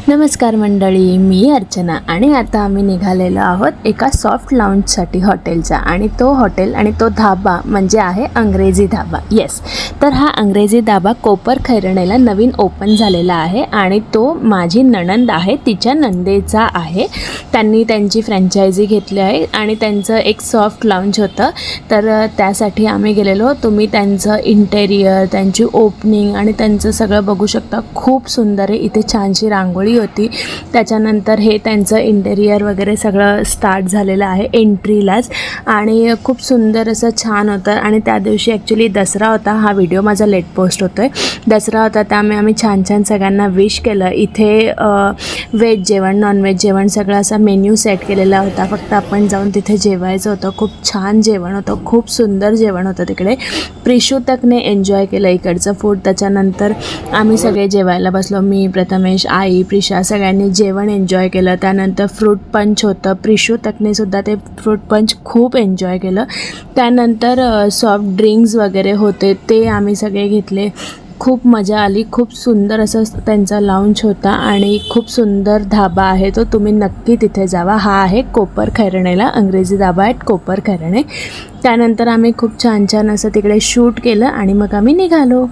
नमस्कार मंडळी, मी अर्चना आणि आता आम्ही निघालेलो आहोत एका सॉफ्ट लाऊंजसाठी हॉटेलचा आणि तो हॉटेल आणि तो धाबा म्हणजे आहे अंग्रेजी धाबा. येस, तर हा अंग्रेजी धाबा कोपर खैरनेला नवीन ओपन झालेला आहे आणि तो माझी नणंद आहे तिच्या नंदेचा आहे. त्यांनी त्यांची फ्रँचायझी घेतली आहे आणि त्यांचं एक सॉफ्ट लाऊंज होतं, तर त्यासाठी आम्ही गेलेलो. तुम्ही त्यांचं इंटेरियर, त्यांची ओपनिंग आणि त्यांचं सगळं बघू शकता. खूप सुंदर आहे. इथे छानशी रांगोळी होती. त्याच्यानंतर हे त्यांचं इंटेरियर वगैरे सगळं स्टार्ट झालेलं आहे एंट्रीलाच आणि खूप सुंदर असं छान होतं. आणि त्या दिवशी ॲक्च्युली दसरा होता. हा व्हिडिओ माझा लेट पोस्ट होतो आहे. दसरा होता त्यामुळे आम्ही छान छान सगळ्यांना विश केलं. इथे व्हेज जेवण, नॉनव्हेज जेवण सगळं असा मेन्यू सेट केलेला होता. फक्त आपण जाऊन तिथे जेवायचं होतं. खूप छान जेवण होतं, खूप सुंदर जेवण होतं तिकडे. प्रिशू तकने एन्जॉय केलं इकडचं फूड. त्याच्यानंतर आम्ही सगळे जेवायला बसलो. मी, प्रथमेश, आई, प्रिशा सगळ्यांनी जेवण एन्जॉय केलं. त्यानंतर फ्रूट पंच होतं. प्रिशू तकनेसुद्धा ते फ्रूट पंच खूप एन्जॉय केलं. त्यानंतर सॉफ्ट ड्रिंक्स वगैरे होते ते आम्ही सगळे घेतले. खूप मजा आली. खूप सुंदर असं त्यांचा लाऊंज होता आणि खूप सुंदर धाबा आहे तो. तुम्ही नक्की तिथे जावा. हा आहे कोपर खैरनेला अंग्रेजी धाबा ॲट कोपर खैरणे. त्यानंतर आम्ही खूप छान छान असं तिकडे शूट केलं आणि मग आम्ही निघालो.